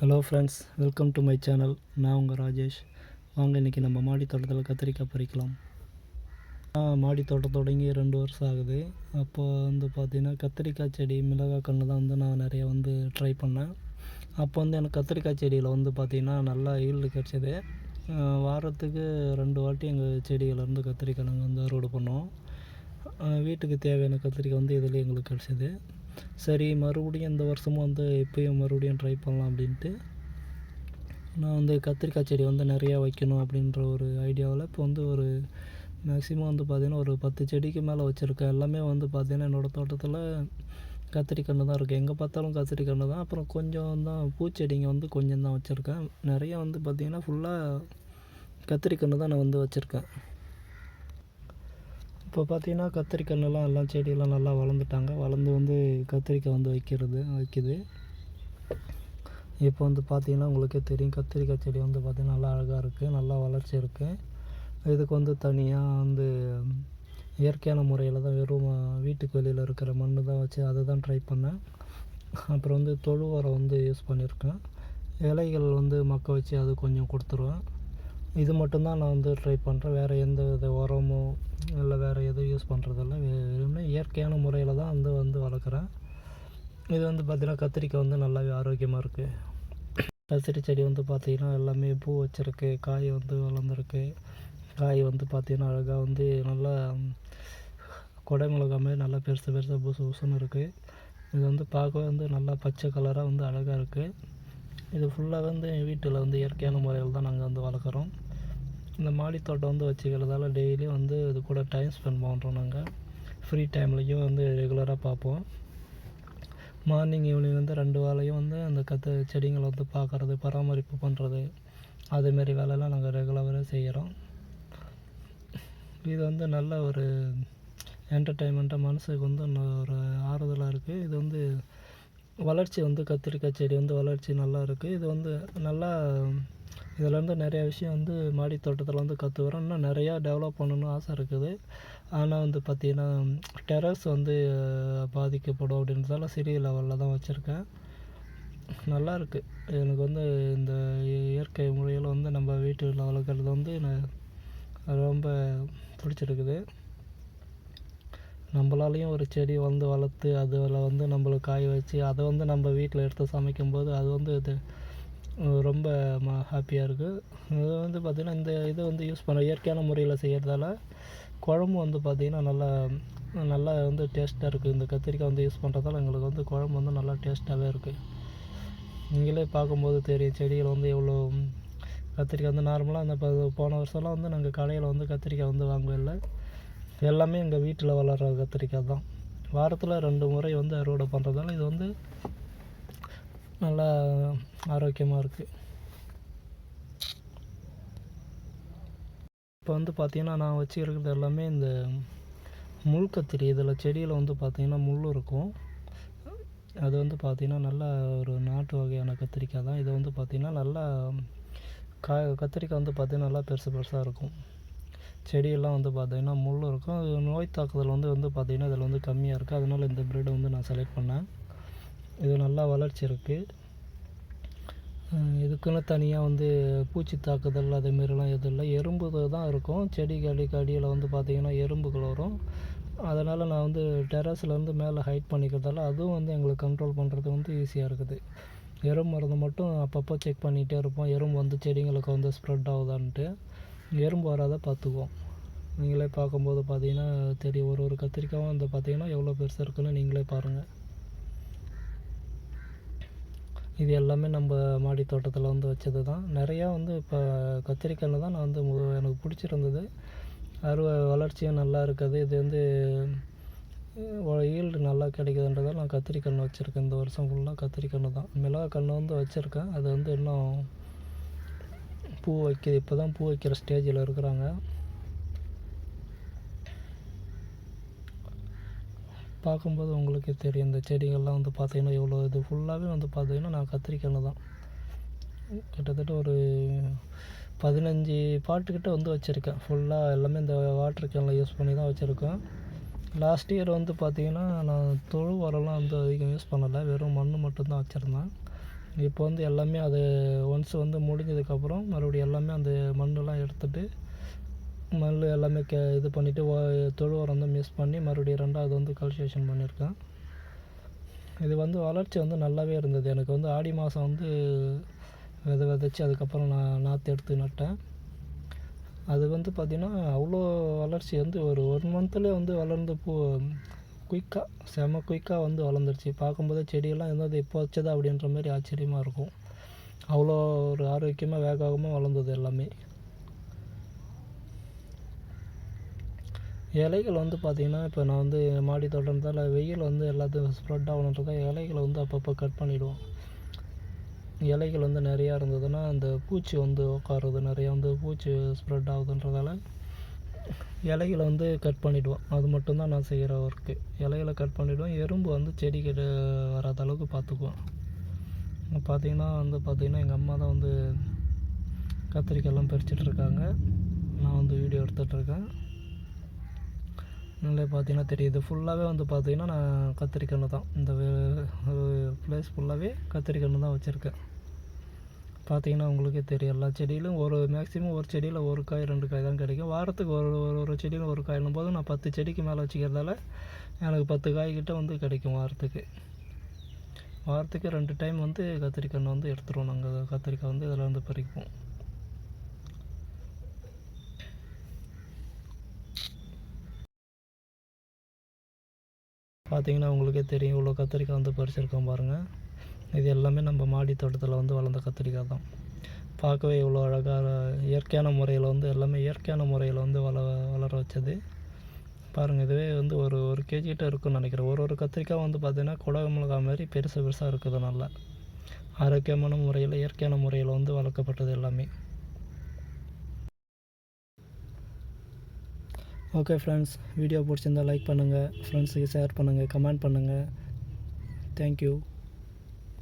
Hello friends, welcome to my channel. நான் உங்கள் ராஜேஷ். வாங்க இன்றைக்கி நம்ம மாடி தோட்டத்தில் கத்திரிக்காய் பறிக்கலாம். மாடி தோட்டம் தொடங்கி 2 வருஷம் ஆகுது. அப்போ பார்த்திங்கன்னா கத்திரிக்காய் செடி, மிளகாய் கன்று தான் நான் நிறைய ட்ரை பண்ணேன். அப்போ எனக்கு கத்திரிக்காய் செடியில் பார்த்திங்கன்னா நல்லா ஈல்டு கிடச்சிது. வாரத்துக்கு 2 வாட்டி எங்கள் செடியிலேருந்து கத்திரிக்காய் நாங்கள் அறுவடை பண்ணோம். வீட்டுக்கு தேவையான கத்திரிக்காய் இதில் எங்களுக்கு கிடச்சிது. சரி, மறுபடியும் இந்த வருஷமும் இப்போயும் மறுபடியும் ட்ரை பண்ணலாம் அப்படின்ட்டு நான் கத்திரிக்காய் செடி நிறையா வைக்கணும் அப்படின்ற ஒரு ஐடியாவில் இப்போ ஒரு மேக்ஸிமம் பார்த்திங்கன்னா ஒரு 10 செடிக்கு மேலே வச்சுருக்கேன். எல்லாமே பார்த்திங்கன்னா என்னோடய தோட்டத்தில் கத்திரிக்கன்று தான் இருக்குது. எங்கே பார்த்தாலும் கத்திரிக்கன்று தான். அப்புறம் கொஞ்சம் தான் பூச்செடிங்க கொஞ்சம் தான் வச்சுருக்கேன். நிறையா பார்த்திங்கன்னா ஃபுல்லாக கத்திரிக்கன்று தான் நான் வச்சுருக்கேன். இப்போ பார்த்திங்கன்னா கத்திரிக்கன்றுலாம் எல்லாம் செடியெல்லாம் நல்லா வளர்ந்துட்டாங்க. வளர்ந்து கத்திரிக்காய் வைக்குது. இப்போ பார்த்திங்கன்னா உங்களுக்கே தெரியும், கத்திரிக்காய் செடி பார்த்திங்கன்னா நல்லா அழகாக இருக்குது, நல்லா வளர்ச்சி இருக்குது. இதுக்கு தனியாக இயற்கையான முறையில் தான் வெறும் வீட்டுக்கு வெளியில் இருக்கிற மண் தான் வச்சு அதை தான் ட்ரை பண்ணேன். அப்புறம் தொழு உரம் யூஸ் பண்ணியிருக்கேன். இலைகள் மக்க வச்சு அது கொஞ்சம் கொடுத்துருவேன். இது மட்டும்தான் நான் ட்ரை பண்ணுறேன். வேறு எந்த வித உரமோ இல்லை வேறு எதுவும் யூஸ் பண்ணுறதில்ல. வெறும்னே இயற்கையான முறையில் தான் வளர்க்குறேன். இது பார்த்திங்கன்னா கத்திரிக்காய் நல்லாவே ஆரோக்கியமாக இருக்குது. கத்திரி செடி பார்த்திங்கன்னா எல்லாமே பூ வச்சுருக்கு, காய் வளர்ந்துருக்கு. காய் பார்த்திங்கன்னா அழகாக நல்லா கொடை மிளகாய் மாதிரி நல்லா பெருசு பெருசாக புசுன்னு இருக்குது. இது பார்க்க நல்லா பச்சை கலராக அழகாக இருக்குது. இது ஃபுல்லாக வீட்டில் இயற்கையான முறையில் தான் நாங்கள் வளர்க்குறோம். இந்த மாடி தோட்டம் வச்சுக்கிறதால டெய்லியும் இது கூட டைம் ஸ்பெண்ட் பண்ணுறோம். நாங்கள் ஃப்ரீ டைம்லேயும் ரெகுலராக பார்ப்போம். மார்னிங் ஈவினிங் 2 வேளையும் அந்த செடிங்களை பார்க்குறது, பராமரிப்பு பண்ணுறது, அதேமாரி வேலையெல்லாம் நாங்கள் ரெகுலராக செய்கிறோம். இது நல்ல ஒரு என்டர்டெயின்மெண்ட்டாக மனசுக்கு ஒரு ஆறுதலாக இருக்குது. இது வளர்ச்சி கத்திரிக்காய் செடி வளர்ச்சி நல்லா இருக்குது. இது நல்லா இதிலேருந்து நிறையா விஷயம் மாடி தோட்டத்தில் கற்றுக்குறோம். இன்னும் நிறையா டெவலப் பண்ணணும்னு ஆசை இருக்குது. ஆனால் பார்த்திங்கன்னா டெரஸ் பாதிக்கப்படும் அப்படின்றதால சிறிய லெவலில் தான் வச்சுருக்கேன். நல்லா இருக்குது. எனக்கு இந்த இயற்கை முறையில் நம்ம வீட்டில் வளர்க்குறது ரொம்ப பிடிச்சிருக்குது. நம்மளாலையும் ஒரு செடி வளர்த்து அதில் நம்மளுக்கு காய வச்சு அதை நம்ம வீட்டில் எடுத்து சமைக்கும்போது அது இது ரொம்ப ஹாப்பியாக இருக்குது. இது பார்த்திங்கன்னா இந்த இது யூஸ் பண்ண இயற்கையான முறையில் செய்கிறதால குழம்பு பார்த்திங்கன்னா நல்லா டேஸ்ட்டாக இருக்குது. இந்த கத்திரிக்காய் யூஸ் பண்ணுறதால எங்களுக்கு குழம்பு நல்லா டேஸ்ட்டாகவே இருக்குது. நீங்களே பார்க்கும்போது தெரியும், செடிகள் எவ்வளோ கத்திரிக்காய் நார்மலாக அந்த போன வருஷம்லாம் நாங்கள் கடையில் கத்திரிக்காய் வாங்கவே எல்லாமே எங்கள் வீட்டில் வளர்கிற கத்திரிக்காய் தான். வாரத்தில் 2 முறை அறுவடை பண்ணுறதால இது நல்லா ஆரோக்கியமாக இருக்குது. இப்போ பார்த்திங்கன்னா நான் வச்சுருக்கிறது எல்லாமே இந்த முள் கத்திரி. இதில் செடியில் பார்த்திங்கன்னா முள் இருக்கும். அது பார்த்திங்கன்னா நல்லா ஒரு நாட்டு வகையான கத்திரிக்காய் தான். இது பார்த்திங்கன்னா நல்லா கத்திரிக்காய் பார்த்திங்கன்னா நல்லா பெருசு பெருசாக இருக்கும். செடியெல்லாம் பார்த்திங்கன்னா முள் இருக்கும். நோய் தாக்குதல் பார்த்திங்கன்னா இதில் கம்மியாக இருக்குது. அதனால் இந்த ப்ரீடை நான் செலக்ட் பண்ணேன். இது நல்லா வளர்ச்சி இருக்குது. இதுக்குன்னு தனியாக பூச்சி தாக்குதல் அதேமாரிலாம் எதுவும் இல்லை. எறும்பு தான் இருக்கும். செடிகளுக்கு அடியில் பார்த்திங்கன்னா எறும்புகள் வரும். அதனால் நான் டெரஸ்லேருந்து மேலே ஹைட் பண்ணிக்கிறதால அதுவும் எங்களுக்கு கண்ட்ரோல் பண்ணுறது ஈஸியாக இருக்குது. எறும்பு மருந்து மட்டும் அப்பப்போ செக் பண்ணிகிட்டே இருப்போம். எறும்பு செடிங்களுக்கு ஸ்ப்ரெட் ஆகுதான்ட்டு. எறும்பு வராத பார்த்துக்குவோம். நீங்களே பார்க்கும்போது பார்த்திங்கன்னா தெரியும், ஒரு கத்திரிக்காயும் பார்த்திங்கன்னா எவ்வளோ பெருசாக இருக்குன்னு நீங்களே பாருங்கள். இது எல்லாமே நம்ம மாடி தோட்டத்தில் வச்சது தான். நிறையா இப்போ கத்திரிக்காயில் தான் நான் எனக்கு பிடிச்சிருந்தது. வளர்ச்சியும் நல்லா இருக்குது. இது ஈல்டு நல்லா கிடைக்குதுன்றதால் நான் கத்திரிக்கன்று வச்சுருக்கேன். இந்த வருஷம் ஃபுல்லாக கத்திரிக்கன்று தான். மிளகாய் கன்று வச்சுருக்கேன். அது இன்னும் பூ வைக்கிது. இப்போ தான் பூ வைக்கிற ஸ்டேஜில் இருக்கிறாங்க. பார்க்கும்போது உங்களுக்கே தெரியும், இந்த செடிகள்லாம் பார்த்திங்கன்னா எவ்வளோ இது ஃபுல்லாகவே பார்த்திங்கன்னா நான் கத்திரிக்காய் தான் கிட்டத்தட்ட ஒரு 15 பாட்டுக்கிட்ட வச்சுருக்கேன். ஃபுல்லாக எல்லாமே இந்த வாட்டர் கேனில் யூஸ் பண்ணி தான் வச்சுருக்கேன். லாஸ்ட் இயர் பார்த்திங்கன்னா நான் தொழு உரம்லாம் அதிகம் யூஸ் பண்ணலை. வெறும் மண் மட்டும்தான் வச்சுருந்தேன். இப்போ வந்து எல்லாமே அது ஒன்ஸ் வந்து முடிஞ்சதுக்கப்புறம் மறுபடியும் எல்லாமே அந்த மண்ணெலாம் எடுத்துகிட்டு மண் எல்லாமே இது பண்ணிவிட்டு தொழு உரம் வந்து மிக்ஸ் பண்ணி மறுபடியும் 2வது வந்து கல்டிவேஷன் பண்ணியிருக்கேன். இது வந்து வளர்ச்சி வந்து நல்லாவே இருந்தது. எனக்கு வந்து ஆடி மாதம் வந்து விதைச்சி அதுக்கப்புறம் நான் நாற்று எடுத்து நட்டேன். அது வந்து பார்த்திங்கன்னா அவ்வளோ வளர்ச்சி வந்து ஒரு 1 மந்த்லேயே வந்து வளர்ந்து குயிக்காக செம குயிக்காக வந்து வளர்ந்துருச்சு. பார்க்கும்போதே செடியெல்லாம் இருந்தது இப்போ வச்சதா அப்படின்ற மாதிரி ஆச்சரியமாக இருக்கும். அவ்வளோ ஒரு ஆரோக்கியமாக வேகமாக வளர்ந்தது எல்லாமே. இலைகள் வந்து பார்த்திங்கன்னா இப்போ நான் வந்து மாடி தோட்டத்தால் வெயில் வந்து எல்லாத்தையும் ஸ்ப்ரெட் ஆகணுன்றதால் இலைகளை வந்து அப்பப்போ கட் பண்ணிவிடுவோம். இலைகள் வந்து நிறையா இருந்ததுன்னா அந்த பூச்சி வந்து உட்காருது, நிறையா வந்து பூச்சி ஸ்ப்ரெட் ஆகுதுன்றதால இலைகளை வந்து கட் பண்ணிவிடுவோம். அது மட்டும்தான் நான் செய்கிற ஒர்க்கு. இலைகளை கட் பண்ணிவிடுவோம். எறும்பு வந்து செடிக்கிட்ட வராத அளவுக்கு பார்த்துக்குவோம். பார்த்திங்கன்னா எங்கள் அம்மா தான் வந்து கத்திரிக்காயெல்லாம் பறிச்சிட்ருக்காங்க. நான் வந்து வீடியோ எடுத்துகிட்ருக்கேன். நல்லா பார்த்திங்கன்னா தெரியுது. ஃபுல்லாகவே வந்து பார்த்திங்கன்னா நான் கத்திரிக்கன்று தான். இந்த ப்ளேஸ் ஃபுல்லாகவே கத்திரிக்கன்று தான் வச்சுருக்கேன். பார்த்திங்கன்னா உங்களுக்கே தெரியும். எல்லா செடியிலும் மேக்ஸிமம் ஒரு செடியில் 1 காய் 2 காய் தான் கிடைக்கும். வாரத்துக்கு ஒரு செடியில் 1 காய்னும் போது நான் 10 செடிக்கு மேலே வச்சுக்கிறதால எனக்கு 10 காய் கிட்ட வந்து கிடைக்கும் வாரத்துக்கு. 2 டைம் வந்து கத்திரிக்கன்று வந்து எடுத்துருவோம். நாங்கள் கத்திரிக்காய் வந்து இதில் வந்து பறிப்போம். பார்த்திங்கன்னா உங்களுக்கே தெரியும் இவ்வளோ கத்திரிக்காய் வந்து பறிச்சிருக்கோம் பாருங்கள். இது எல்லாமே நம்ம மாடி தோட்டத்தில் வந்து வளர்ந்த கத்திரிக்காய் தான். பார்க்கவே இவ்வளோ அழகாக இயற்கையான முறையில் வந்து எல்லாமே இயற்கையான முறையில் வந்து வளர வச்சது. பாருங்கள், இதுவே வந்து ஒரு கேஜிகிட்ட இருக்குன்னு நினைக்கிறேன். ஒரு கத்திரிக்காய் வந்து பார்த்திங்கன்னா குடகு மிளகாய் மாதிரி பெருசாக இருக்குது. நல்லா ஆரோக்கியமான முறையில் இயற்கையான முறையில் வந்து வளர்க்கப்பட்டது எல்லாமே. ஓகே ஃப்ரெண்ட்ஸ், வீடியோ பிடிச்சிருந்தால் லைக் பண்ணுங்கள், ஃப்ரெண்ட்ஸுக்கு ஷேர் பண்ணுங்கள், கமெண்ட் பண்ணுங்கள். தேங்க்யூ.